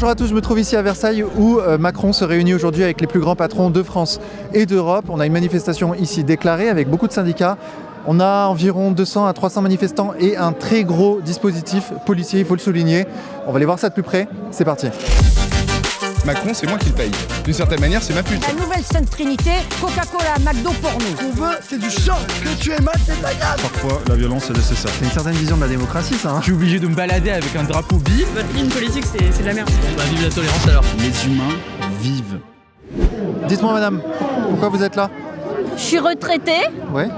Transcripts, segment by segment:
Bonjour à tous, je me trouve ici à Versailles où Macron se réunit aujourd'hui avec les plus grands patrons de France et d'Europe. On a une manifestation ici déclarée avec beaucoup de syndicats. On a environ 200 à 300 manifestants et un très gros dispositif policier, il faut le souligner. On va aller voir ça de plus près, c'est parti. Macron, c'est moi qui le paye. D'une certaine manière, c'est ma pute. La nouvelle Sainte Trinité, Coca-Cola, McDo pour nous. Ce qu'on veut, c'est du sang. Que tu aimes, c'est pas grave. Parfois, la violence est nécessaire. C'est une certaine vision de la démocratie, ça. Je suis obligé de me balader avec un drapeau bif. Votre ligne politique, c'est de la merde. Bah, vive la tolérance alors. Les humains vivent. Dites-moi madame, pourquoi vous êtes là? Je suis retraitée, Ouais,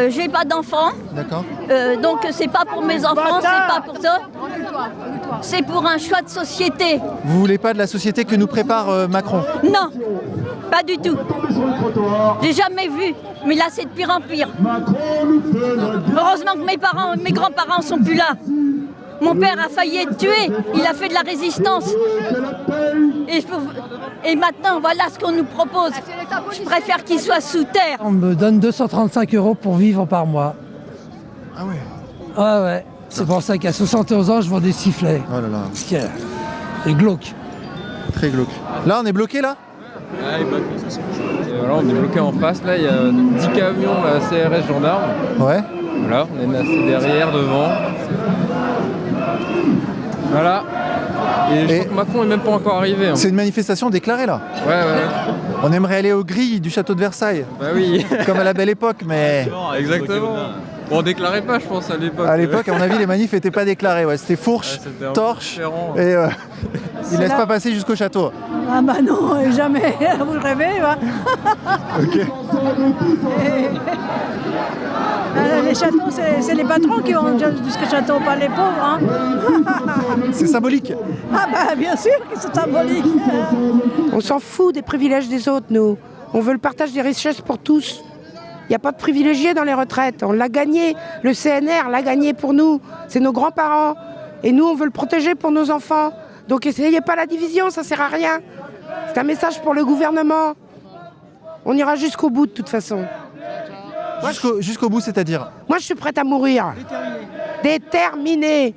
j'ai pas d'enfants, d'accord. donc c'est pas pour mes enfants, c'est pas pour ça. C'est pour un choix de société. Vous voulez pas de la société que nous prépare Macron? Non, pas du tout. J'ai jamais vu, mais là c'est de pire en pire. Heureusement que mes grands-parents sont plus là. Mon père a failli être tué, il a fait de la résistance. Et maintenant, voilà ce qu'on nous propose. Je préfère qu'il soit sous terre. On me donne 235 € pour vivre par mois. Ah ouais. Ah ouais, c'est pour ça qu'à 71 ans, je vends des sifflets. Oh là là, C'est glauque. très glauque. Là on est bloqué là? Voilà, on est bloqué en face, là, il y a 10 camions, la CRS gendarmes. Ouais. Voilà, on est massé derrière, devant. Voilà. Et je crois que Macron est même pas encore arrivé. Hein. C'est une manifestation déclarée là. Ouais. On aimerait aller aux grilles du château de Versailles, Bah oui. comme à la belle époque, mais Exactement. Bon, on déclarait pas, je pense, à l'époque. à l'époque, à mon avis, les manifs n'étaient pas déclarés. Ouais, c'était fourche, C'était un peu torche, différent. et ils laissent pas passer jusqu'au château. Ah bah non, jamais. Vous rêvez, va. Ok. Les châteaux, c'est les patrons qui ont jusqu'au château, pas les pauvres. Hein. C'est symbolique. Ah bah bien sûr que c'est symbolique. On s'en fout des privilèges des autres, nous. On veut le partage des richesses pour tous. Il n'y a pas de privilégiés dans les retraites. On l'a gagné. Le CNR l'a gagné pour nous. C'est nos grands-parents. Et nous, on veut le protéger pour nos enfants. Donc essayez pas la division, ça sert à rien. C'est un message pour le gouvernement. On ira jusqu'au bout de toute façon. Jusqu'au bout, c'est-à-dire? Moi, je suis prête à mourir. Déterminée.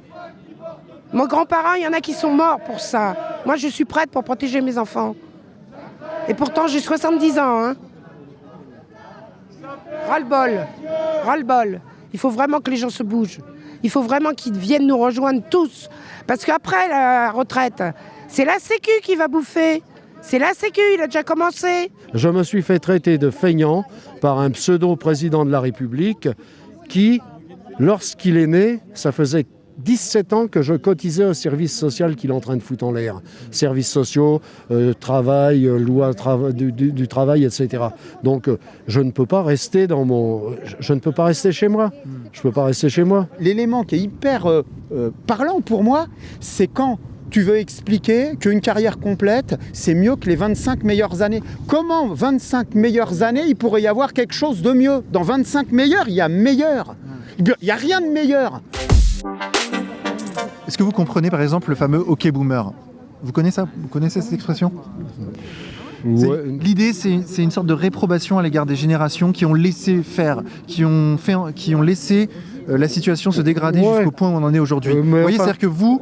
Mon grand-parent, il y en a qui sont morts pour ça. Moi, je suis prête pour protéger mes enfants. Et pourtant, j'ai 70 ans. Hein. Ras-le-bol. Ras-le-bol. Il faut vraiment que les gens se bougent. Il faut vraiment qu'ils viennent nous rejoindre tous. Parce qu'après la retraite, c'est la Sécu qui va bouffer. C'est la Sécu, il a déjà commencé. Je me suis fait traiter de feignant par un pseudo-président de la République qui, lorsqu'il est né, ça faisait 17 ans que je cotisais au service social qu'il est en train de foutre en l'air. Services sociaux, travail, loi du travail, etc. Donc je ne peux pas rester je ne peux pas rester chez moi. Je peux pas rester chez moi. L'élément qui est hyper parlant pour moi, c'est quand tu veux expliquer qu'une carrière complète, c'est mieux que les 25 meilleures années. Comment 25 meilleures années, il pourrait y avoir quelque chose de mieux? Dans 25 meilleures, il y a meilleur. Il n'y a rien de meilleur. Est-ce que vous comprenez par exemple le fameux hockey boomer? Vous connaissez ça? Vous connaissez cette expression? Ouais. L'idée, c'est une sorte de réprobation à l'égard des générations qui ont laissé faire, qui ont laissé la situation se dégrader jusqu'au point où on en est aujourd'hui. Vous voyez, c'est-à-dire que vous,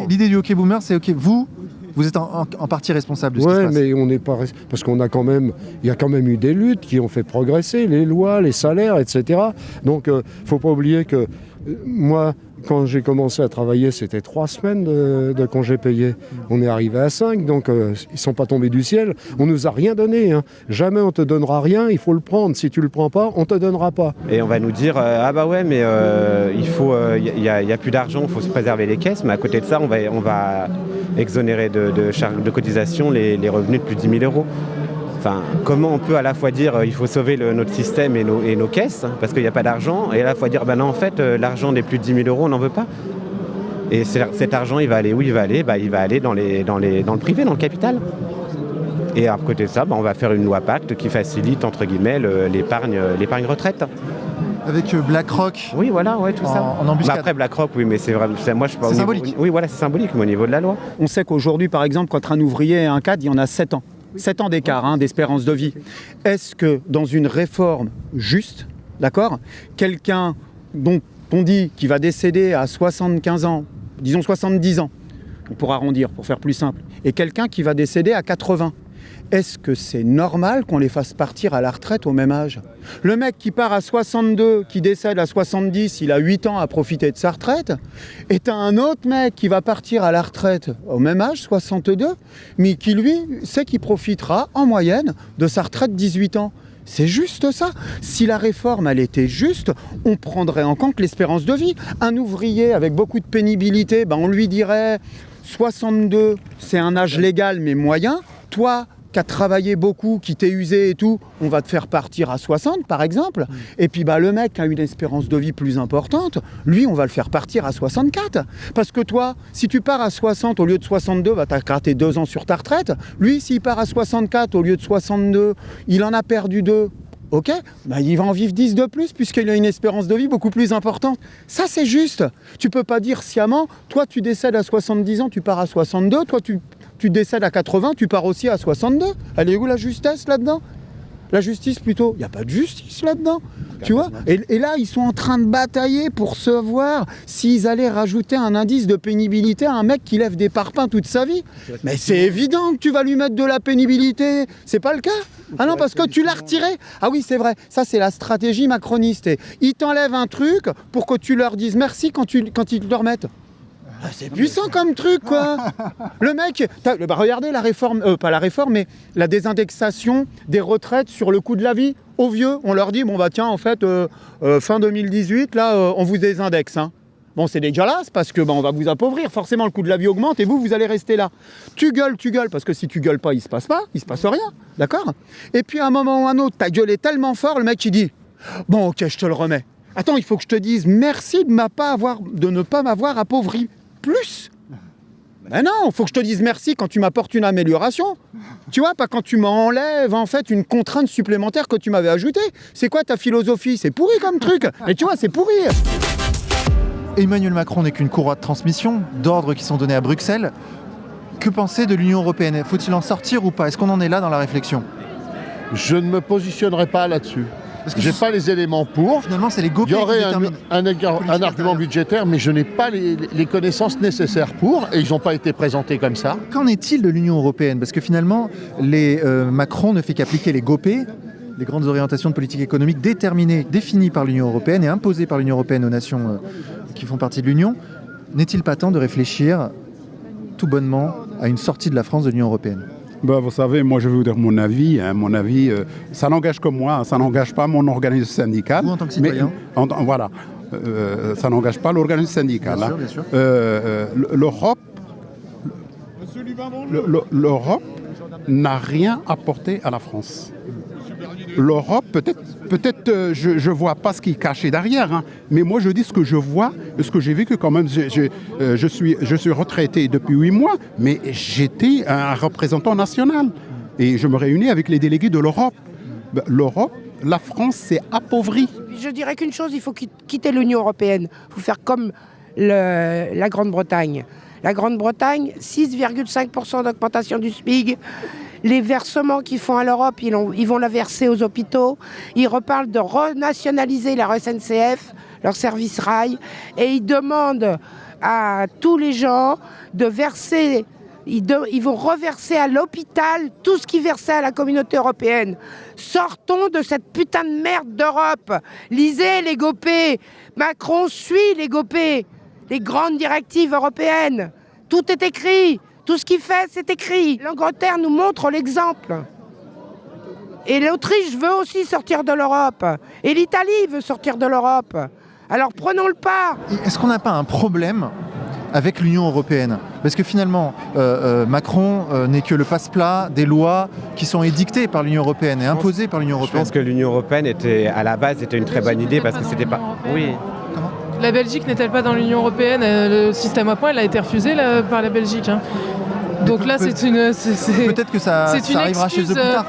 l'idée du hockey boomer, c'est ok, vous êtes en partie responsable de ce qui se passe. Mais on n'est pas parce qu'on a quand même, il y a quand même eu des luttes qui ont fait progresser les lois, les salaires, etc. Donc, faut pas oublier que moi, quand j'ai commencé à travailler, c'était 3 semaines de congés payés. On est arrivé à 5, donc ils ne sont pas tombés du ciel. On ne nous a rien donné. Hein. Jamais on ne te donnera rien, il faut le prendre. Si tu ne le prends pas, on ne te donnera pas. Et on va nous dire, ah bah ouais, mais il y a plus d'argent, il faut se préserver les caisses. Mais à côté de ça, on va exonérer de cotisation les revenus de plus de 10 000 €. Enfin, comment on peut à la fois dire il faut sauver notre système et nos caisses parce qu'il n'y a pas d'argent, et à la fois dire non, en fait l'argent des plus de 10 000 €, on n'en veut pas. Et cet argent, il va aller où il va aller? Il va aller dans le privé, dans le capital. Et à côté de ça, on va faire une loi Pacte qui facilite entre guillemets l'épargne retraite. Avec BlackRock. Oui, voilà, ouais, tout ça. En embuscade. Après BlackRock, oui, mais c'est vrai. Moi, je c'est symbolique. Oui, voilà, c'est symbolique, mais au niveau de la loi. On sait qu'aujourd'hui, par exemple, quand un ouvrier a un cadre, il y en a 7 ans. 7 ans d'écart d'espérance de vie. Est-ce que dans une réforme juste, d'accord, quelqu'un dont on dit qu'il va décéder à 75 ans, disons 70 ans, pour arrondir, pour faire plus simple, et quelqu'un qui va décéder à 80. Est-ce que c'est normal qu'on les fasse partir à la retraite au même âge? Le mec qui part à 62, qui décède à 70, il a 8 ans à profiter de sa retraite. Et t'as un autre mec qui va partir à la retraite au même âge, 62, mais qui lui sait qu'il profitera en moyenne de sa retraite 18 ans. C'est juste ça. Si la réforme, elle était juste, on prendrait en compte l'espérance de vie. Un ouvrier avec beaucoup de pénibilité, on lui dirait 62, c'est un âge légal mais moyen. Toi, qui as travaillé beaucoup, qui t'es usé et tout, on va te faire partir à 60 par exemple. Et puis le mec qui a une espérance de vie plus importante, lui on va le faire partir à 64. Parce que toi, si tu pars à 60 au lieu de 62, t'as gratté 2 ans sur ta retraite. Lui, s'il part à 64 au lieu de 62, il en a perdu 2. Ok, il va en vivre 10 de plus puisqu'il a une espérance de vie beaucoup plus importante. Ça, c'est juste. Tu peux pas dire sciemment, toi tu décèdes à 70 ans, tu pars à 62, toi tu décèdes à 80, tu pars aussi à 62. Elle est où la justesse là-dedans? La justice plutôt. Il n'y a pas de justice là-dedans. Tu vois, et là, ils sont en train de batailler pour savoir s'ils allaient rajouter un indice de pénibilité à un mec qui lève des parpaings toute sa vie. Mais c'est évident que tu vas lui mettre de la pénibilité. C'est pas le cas. Ah non, parce que tu l'as retiré. Ah oui, c'est vrai. Ça, c'est la stratégie macroniste. Et ils t'enlèvent un truc pour que tu leur dises merci quand ils te le remettent. C'est puissant comme truc, quoi. Le mec, regardez la réforme, pas la réforme, mais la désindexation des retraites sur le coût de la vie aux vieux. On leur dit, tiens, en fait, fin 2018, là, on vous désindexe. Hein. Bon, c'est dégueulasse parce que on va vous appauvrir. Forcément, le coût de la vie augmente et vous allez rester là. Tu gueules, parce que si tu gueules pas, il se passe rien. D'accord? Et puis, à un moment ou à un autre, t'as gueulé tellement fort, le mec, il dit, bon, ok, je te le remets. Attends, il faut que je te dise merci de ne pas m'avoir appauvri. Plus. Ben non, il faut que je te dise merci quand tu m'apportes une amélioration. Tu vois, pas quand tu m'enlèves en fait une contrainte supplémentaire que tu m'avais ajoutée. C'est quoi ta philosophie? C'est pourri comme truc. Mais tu vois, c'est pourri. Emmanuel Macron n'est qu'une courroie de transmission d'ordres qui sont donnés à Bruxelles. Que penser de l'Union européenne? Faut-il en sortir ou pas? Est-ce qu'on en est là dans la réflexion? Je ne me positionnerai pas là-dessus. Je n'ai pas les éléments pour. Finalement, c'est les GOPÉ. Il y aurait un argument budgétaire, mais je n'ai pas les connaissances nécessaires pour, et ils n'ont pas été présentés comme ça. Qu'en est-il de l'Union européenne? Parce que finalement, Macron ne fait qu'appliquer les GOPÉ, les grandes orientations de politique économique définies par l'Union européenne et imposées par l'Union européenne aux nations qui font partie de l'Union. N'est-il pas temps de réfléchir tout bonnement à une sortie de la France de l'Union européenne? Vous savez, moi je vais vous dire mon avis. Mon avis, ça n'engage que moi, ça n'engage pas mon organisme syndical. Vous en tant que citoyen. Voilà, ça n'engage pas l'organisme syndical. Bien sûr. L'Europe n'a rien apporté à la France. L'Europe, peut-être je vois pas ce qui est caché derrière, hein, mais moi je dis ce que je vois, ce que j'ai vécu quand même. Je suis retraité depuis 8 mois, mais j'étais un représentant national et je me réunis avec les délégués de l'Europe. L'Europe, la France s'est appauvrie. Je dirais qu'une chose, il faut quitter l'Union européenne. Il faut faire comme la Grande-Bretagne. La Grande-Bretagne, 6,5% d'augmentation du SMIC. Les versements qu'ils font à l'Europe, ils vont la verser aux hôpitaux. Ils reparlent de renationaliser la SNCF, leur service rail. Et ils demandent à tous les gens de verser, ils vont reverser à l'hôpital tout ce qu'ils versaient à la communauté européenne. Sortons de cette putain de merde d'Europe. Lisez les GOPÉ. Macron suit les GOPÉ, les grandes directives européennes. Tout est écrit. Tout ce qu'il fait, c'est écrit. L'Angleterre nous montre l'exemple. Et l'Autriche veut aussi sortir de l'Europe. Et l'Italie veut sortir de l'Europe. Alors prenons le pas. Est-ce qu'on n'a pas un problème avec l'Union européenne? Parce que finalement, Macron n'est que le passe-plat des lois qui sont édictées par l'Union européenne et imposées par l'Union européenne. Je pense que l'Union européenne à la base était une très bonne idée parce que c'était pas... Oui. La Belgique n'est-elle pas dans l'Union européenne? Le système à points, elle a été refusé par la Belgique. Hein. Donc là, c'est une... Peut-être que ça arrivera chez eux plus tard.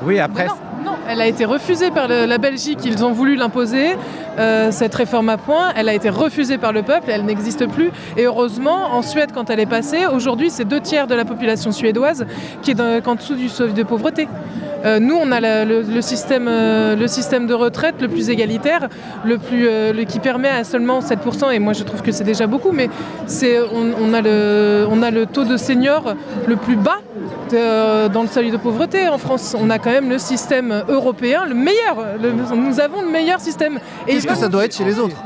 Oui, après... Non, elle a été refusée par la Belgique. Ils ont voulu l'imposer, cette réforme à points. Elle a été refusée par le peuple et elle n'existe plus. Et heureusement, en Suède, quand elle est passée, aujourd'hui, c'est 2 tiers de la population suédoise qui est en dessous du seuil de pauvreté. Nous, on a le système de retraite le plus égalitaire, qui permet à seulement 7%, et moi je trouve que c'est déjà beaucoup, mais on a le taux de seniors le plus bas dans le seuil de pauvreté en France. On a quand même le système européen, le meilleur. Nous avons le meilleur système. Et qu'est-ce que ça doit être chez les autres?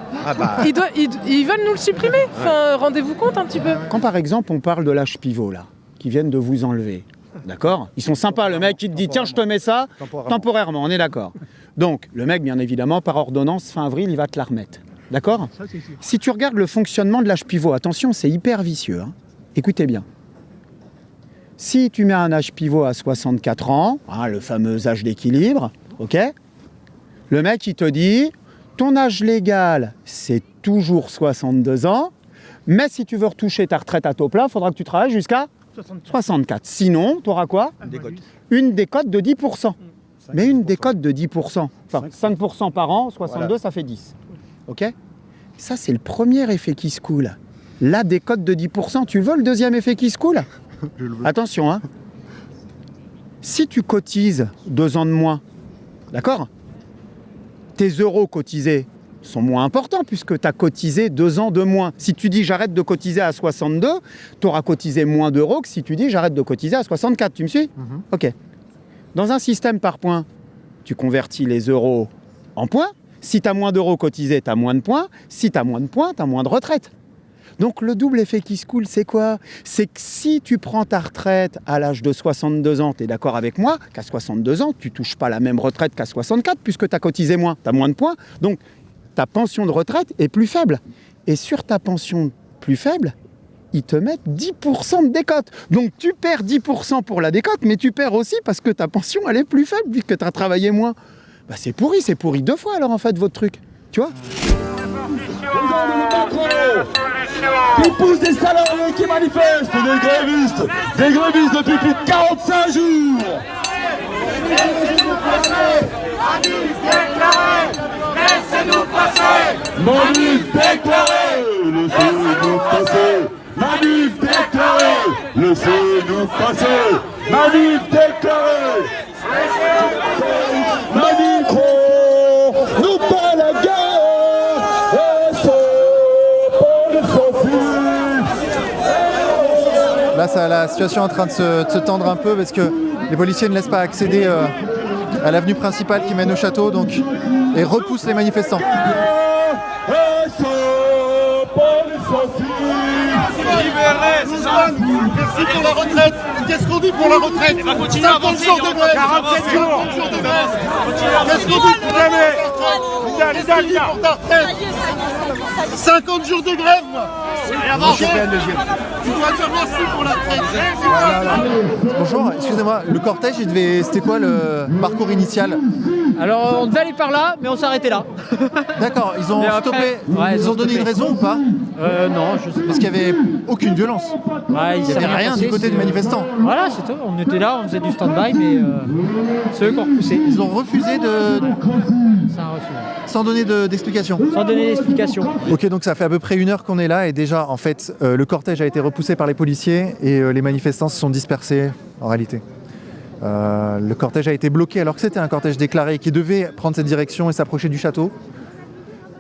Ils veulent nous le supprimer. Enfin, rendez-vous compte un petit peu. Quand par exemple on parle de l'âge pivot là, qui viennent de vous enlever, d'accord? Ils sont sympas, le mec qui te dit tiens je te mets ça, temporairement, on est d'accord. Donc le mec bien évidemment par ordonnance fin avril il va te la remettre, d'accord? Si tu regardes le fonctionnement de l'âge pivot, attention c'est hyper vicieux, hein. Écoutez bien. Si tu mets un âge pivot à 64 ans, hein, le fameux âge d'équilibre, ok? Le mec il te dit ton âge légal c'est toujours 62 ans, mais si tu veux retoucher ta retraite à taux plein, il faudra que tu travailles jusqu'à 64. Sinon, tu auras quoi? Une décote de 10%. Mais une décote de 10%. Enfin, 5% par an, 62, voilà. Ça fait 10. OK? Ça, c'est le premier effet qui se coule. La décote de 10%. Tu veux le deuxième effet qui se coule? Attention, hein. Si tu cotises 2 ans de moins, d'accord? Tes euros cotisés sont moins importants puisque tu as cotisé 2 ans de moins. Si tu dis j'arrête de cotiser à 62, tu auras cotisé moins d'euros que si tu dis j'arrête de cotiser à 64. Tu me suis? Ok. Dans un système par points, tu convertis les euros en points. Si tu as moins d'euros cotisés, tu as moins de points. Si tu as moins de points, tu as moins de retraite. Donc le double effet qui se coule, c'est quoi? C'est que si tu prends ta retraite à l'âge de 62 ans, tu es d'accord avec moi qu'à 62 ans, tu touches pas la même retraite qu'à 64 puisque tu as cotisé moins, tu as moins de points. Donc ta pension de retraite est plus faible. Et sur ta pension plus faible, ils te mettent 10% de décote. Donc tu perds 10% pour la décote, mais tu perds aussi parce que ta pension, elle est plus faible vu que tu as travaillé moins. Bah c'est pourri 2 fois alors en fait votre truc. Tu vois? Qui pousse des salariés qui manifestent, des grévistes depuis plus de 45 jours. Laissez-nous passer, manif déclarée, laissez-nous passer, manif déclarée, laissez-nous passer, manif déclarée, laissez-nous passer, manif déclarée, Macron, nous pas la guerre. Là, la situation est en train de se tendre un peu parce que les policiers ne laissent pas accéder à l'avenue principale qui mène au château et repoussent les manifestants. Libérez, c'est ça. Merci pour la retraite. Qu'est-ce qu'on dit pour la retraite? On va continuer à avancer. 47 jours de grève. Qu'est-ce qu'on dit pour la retraite? 50 jours de grève, moi. Tu dois dire merci pour la retraite. Bonjour, excusez-moi, le cortège, c'était quoi le parcours initial? Alors on devait aller par là, mais on s'est arrêté là. D'accord, ils ont stoppé, ils ont donné une raison ou pas? Non, je sais pas. Parce qu'il n'y avait aucune violence. Ouais, il n'y avait rien du côté des manifestants. Voilà, c'est tout. On était là, on faisait du stand-by, mais c'est eux qui ont repoussé. Ils ont refusé de... Sans donner d'explication. Sans donner d'explication. Ok, donc ça fait à peu près 1 heure qu'on est là et déjà, en fait, le cortège a été repoussé par les policiers et les manifestants se sont dispersés, en réalité. Le cortège a été bloqué alors que c'était un cortège déclaré qui devait prendre cette direction et s'approcher du château.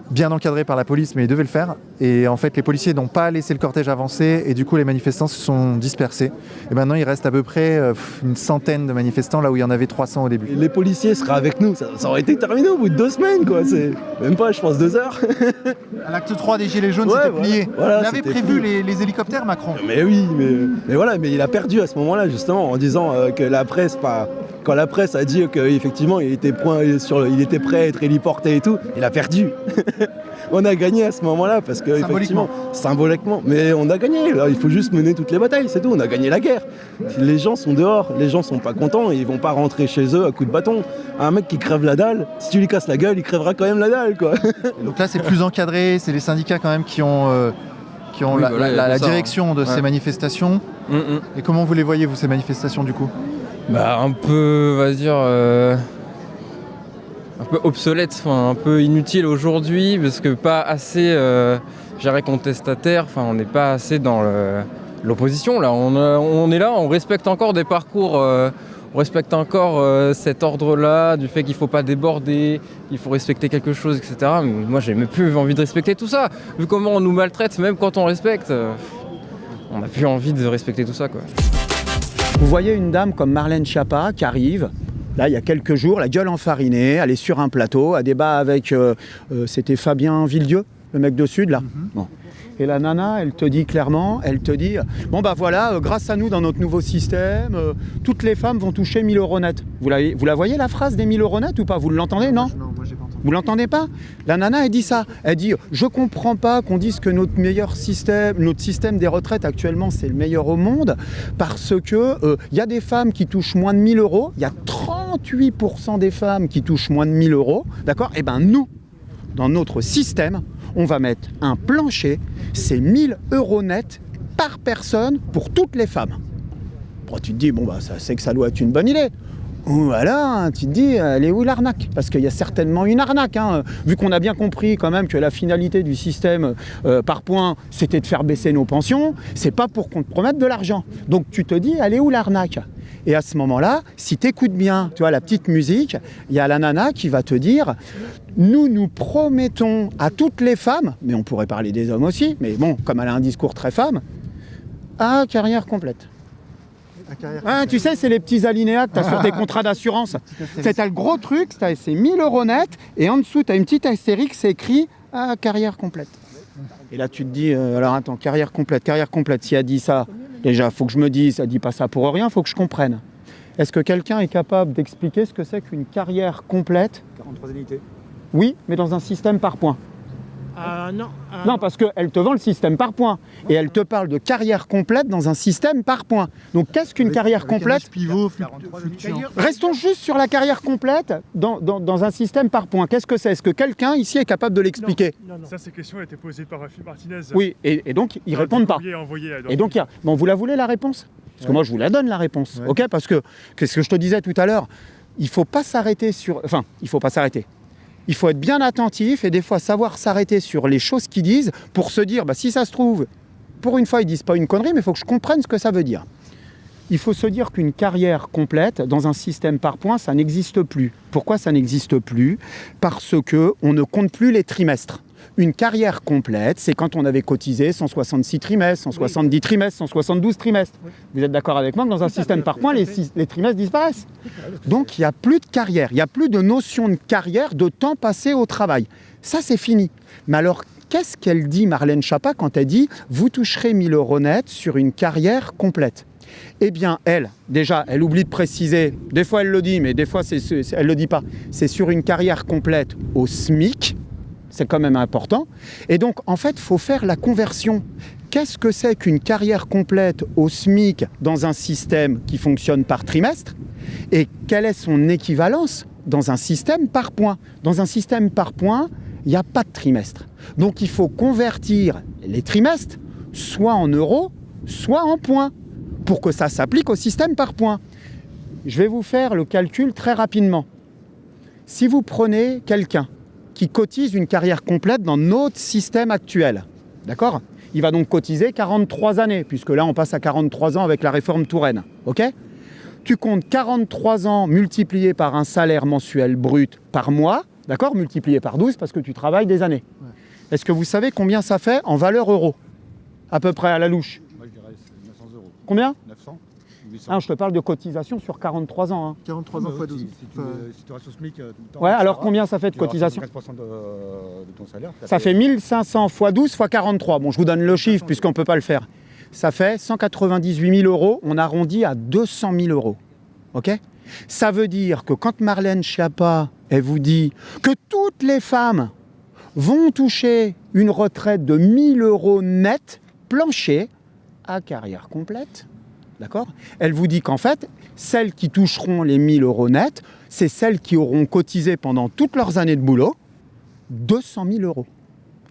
Bien encadré par la police, mais ils devaient le faire. Et en fait, les policiers n'ont pas laissé le cortège avancer et du coup, les manifestants se sont dispersés. Et maintenant, il reste à peu près une centaine de manifestants, là où il y en avait 300 au début. Les policiers seraient avec nous, ça aurait été terminé au bout de 2 semaines, quoi. C'est même pas, je pense, 2 heures. À l'acte 3 des Gilets jaunes, c'était plié. Voilà, il avait prévu les hélicoptères, Macron. Mais oui, mais voilà, mais il a perdu à ce moment-là, justement, en disant que la presse, quand la presse a dit qu'effectivement, il était prêt à être héliporté et tout, il a perdu. On a gagné à ce moment-là parce que symboliquement, mais on a gagné. Là, il faut juste mener toutes les batailles, c'est tout. On a gagné la guerre. Les gens sont dehors, les gens sont pas contents, et ils vont pas rentrer chez eux à coups de bâton. Un mec qui crève la dalle, si tu lui casses la gueule, il crèvera quand même la dalle, quoi. Donc là, c'est plus encadré. C'est les syndicats quand même qui ont la direction de ces manifestations. Et comment vous les voyez, vous, ces manifestations, du coup? Un peu, on va dire, un peu obsolète, un peu inutile aujourd'hui, parce que pas assez, contestataire, on n'est pas assez dans l'opposition. Là, on est là, on respecte encore des parcours on respecte encore cet ordre-là, du fait qu'il ne faut pas déborder, il faut respecter quelque chose, etc. Mais moi, j'ai même plus envie de respecter tout ça. Vu comment on nous maltraite, même quand on respecte, on n'a plus envie de respecter tout ça, quoi. Vous voyez une dame comme Marlène Schiappa qui arrive, là il y a quelques jours, la gueule enfarinée, elle est sur un plateau, elle débat avec, c'était Fabien Villedieu, le mec de Sud là. Bon. Et la nana, elle te dit clairement, bon bah voilà, grâce à nous dans notre nouveau système, toutes les femmes vont toucher 1000 € net. Vous la voyez la phrase des 1000 € net ou pas? Vous l'entendez, non? Non, moi j'ai pas entendu. Vous l'entendez pas? La nana, elle dit ça. Elle dit, je comprends pas qu'on dise que notre système des retraites actuellement, c'est le meilleur au monde, parce que y a des femmes qui touchent moins de 1000 €, il y a 38% des femmes qui touchent moins de 1000 €, d'accord? Et ben nous, dans notre système, on va mettre un plancher, c'est 1000 € net par personne pour toutes les femmes. Bon, tu te dis, bon, bah, ça, c'est que ça doit être une bonne idée. Voilà, tu te dis, elle est où l'arnaque? Parce qu'il y a certainement une arnaque, hein. Vu qu'on a bien compris quand même que la finalité du système par points, c'était de faire baisser nos pensions, c'est pas pour qu'on te promette de l'argent. Donc tu te dis, elle est où l'arnaque? Et à ce moment-là, si tu écoutes bien, tu vois, la petite musique, il y a la nana qui va te dire, nous promettons à toutes les femmes, mais on pourrait parler des hommes aussi, mais bon, comme elle a un discours très femme, à carrière complète. Tu sais, c'est les petits alinéas que tu as sur tes contrats d'assurance. C'est le gros truc, c'est 1000 € net, et en dessous, tu as une petite astérix, c'est écrit à carrière complète. Et là, tu te dis, alors attends, carrière complète, si elle dit ça, déjà, il faut que je me dise, elle dit pas ça pour rien, il faut que je comprenne. Est-ce que quelqu'un est capable d'expliquer ce que c'est qu'une carrière complète? 43 unités. Oui, mais dans un système par points. Non. Non, parce qu'elle te vend le système par points. Et elle te parle de carrière complète dans un système par points. Donc qu'est-ce qu'une carrière complète? Pivot fluctuant. Restons juste sur la carrière complète dans un système par points. Qu'est-ce que c'est? Est-ce que quelqu'un ici est capable de l'expliquer? Non. Ça, ces questions ont été posées par Philippe Martinez. Oui, et donc ils répondent pas. Et donc, bon, vous la voulez la réponse? Parce que moi, je vous la donne la réponse. Ok? Parce que, qu'est-ce que je te disais tout à l'heure? Il faut pas s'arrêter sur... Enfin, il faut pas s'arrêter. Il faut être bien attentif et des fois savoir s'arrêter sur les choses qu'ils disent pour se dire, bah, si ça se trouve, pour une fois, ils disent pas une connerie, mais il faut que je comprenne ce que ça veut dire. Il faut se dire qu'une carrière complète dans un système par points, ça n'existe plus. Pourquoi ça n'existe plus? Parce qu'on ne compte plus les trimestres. Une carrière complète, c'est quand on avait cotisé 166 trimestres, 170 trimestres, 172 trimestres. Vous êtes d'accord avec moi que dans un système par points, les trimestres disparaissent. Donc il n'y a plus de carrière, il n'y a plus de notion de carrière, de temps passé au travail. Ça, c'est fini. Mais alors, qu'est-ce qu'elle dit, Marlène Schiappa, quand elle dit « vous toucherez 1000 € net sur une carrière complète ». Eh bien, elle oublie de préciser, des fois elle le dit, mais des fois elle ne le dit pas, c'est sur une carrière complète au SMIC. C'est quand même important. Et donc, en fait, il faut faire la conversion. Qu'est-ce que c'est qu'une carrière complète au SMIC dans un système qui fonctionne par trimestre? Et quelle est son équivalence dans un système par points? Dans un système par points, il n'y a pas de trimestre. Donc, il faut convertir les trimestres soit en euros, soit en points, pour que ça s'applique au système par points. Je vais vous faire le calcul très rapidement. Si vous prenez quelqu'un qui cotise une carrière complète dans notre système actuel. D'accord? Il va donc cotiser 43 années, puisque là, on passe à 43 ans avec la réforme Touraine. OK? Tu comptes 43 ans multiplié par un salaire mensuel brut par mois, d'accord? Multiplié par 12 parce que tu travailles des années. Ouais. Est-ce que vous savez combien ça fait en valeur euro? À peu près à la louche. Moi, je dirais 900 €. Combien? 900. Ah, je te parle de cotisation sur 43 ans. Hein. 43 ans x 12. Si tu restes au SMIC tout le temps. Ouais, alors combien ça fait de cotisation? 15% de ton salaire. Ça fait 1500 x 12 x 43. Bon, je vous donne le chiffre puisqu'on ne peut pas le faire. Ça fait 198 000 €. On arrondit à 200 000 €. OK? Ça veut dire que quand Marlène Schiappa, elle vous dit que toutes les femmes vont toucher une retraite de 1000 € net plancher à carrière complète, d'accord? Elle vous dit qu'en fait, celles qui toucheront les 1000 € net, c'est celles qui auront cotisé pendant toutes leurs années de boulot 200 000 €.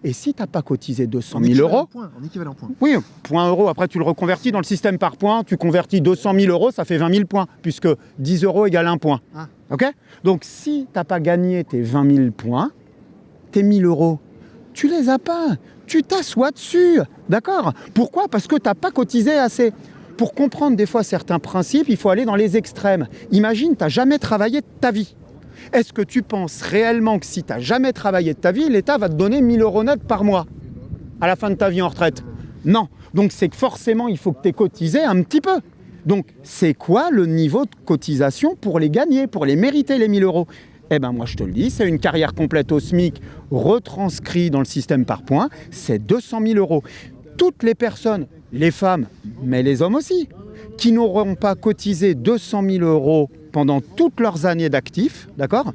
Et si tu n'as pas cotisé 200 000 €... En équivalent point. Oui, point euro. Après, tu le reconvertis dans le système par points. Tu convertis 200 000 €, ça fait 20 000 points, puisque 10 € égale 1 point. Ah. OK? Donc, si tu n'as pas gagné tes 20 000 points, tes 1000 €, tu les as pas. Tu t'assois dessus. D'accord? Pourquoi? Parce que tu n'as pas cotisé assez. Pour comprendre des fois certains principes, il faut aller dans les extrêmes. Imagine, tu n'as jamais travaillé de ta vie. Est-ce que tu penses réellement que si tu n'as jamais travaillé de ta vie, l'État va te donner 1 000 € net par mois à la fin de ta vie en retraite? Non. Donc c'est que forcément, il faut que tu aies cotisé un petit peu. Donc c'est quoi le niveau de cotisation pour les gagner, pour les mériter les 1 000 €? Eh bien moi je te le dis, c'est une carrière complète au SMIC retranscrit dans le système par points, c'est 200 000 €. Toutes les personnes, les femmes, mais les hommes aussi, qui n'auront pas cotisé 200 000 € pendant toutes leurs années d'actifs, d'accord,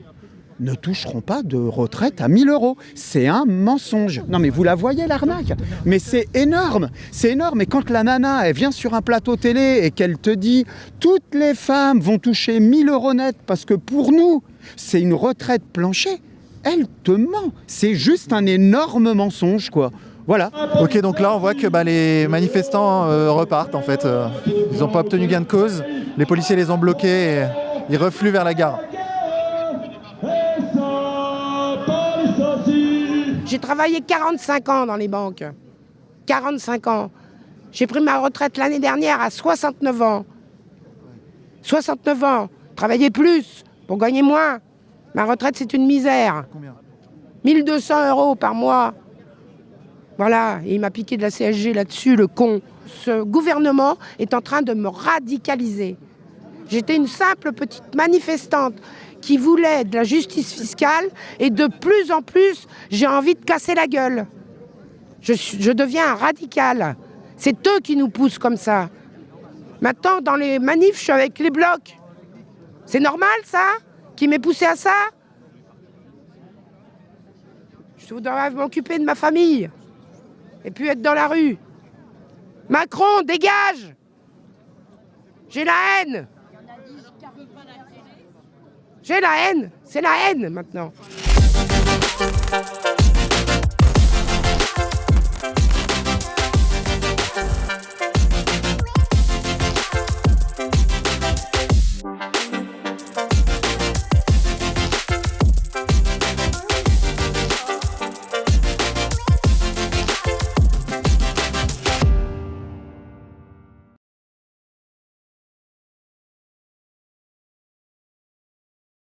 ne toucheront pas de retraite à 1 000 €. C'est un mensonge. Non mais vous la voyez l'arnaque? Mais c'est énorme. C'est énorme. Et quand la nana, elle vient sur un plateau télé et qu'elle te dit « Toutes les femmes vont toucher 1 000 € net parce que pour nous, c'est une retraite plancher », elle te ment. C'est juste un énorme mensonge, quoi. Voilà. Ok, donc là on voit que les manifestants repartent en fait. Ils n'ont pas obtenu gain de cause. Les policiers les ont bloqués et ils refluent vers la gare. J'ai travaillé 45 ans dans les banques. 45 ans. J'ai pris ma retraite l'année dernière à 69 ans. 69 ans. Travailler plus pour gagner moins. Ma retraite, c'est une misère. Combien? 1 200 € par mois. Voilà. Et il m'a piqué de la CSG là-dessus, le con. Ce gouvernement est en train de me radicaliser. J'étais une simple petite manifestante qui voulait de la justice fiscale et de plus en plus, j'ai envie de casser la gueule. Je deviens un radical. C'est eux qui nous poussent comme ça. Maintenant, dans les manifs, je suis avec les blocs. C'est normal, ça? Qui m'ait poussé à ça? Je voudrais m'occuper de ma famille et puis être dans la rue. Macron, dégage! J'ai la haine! J'ai la haine! C'est la haine, maintenant!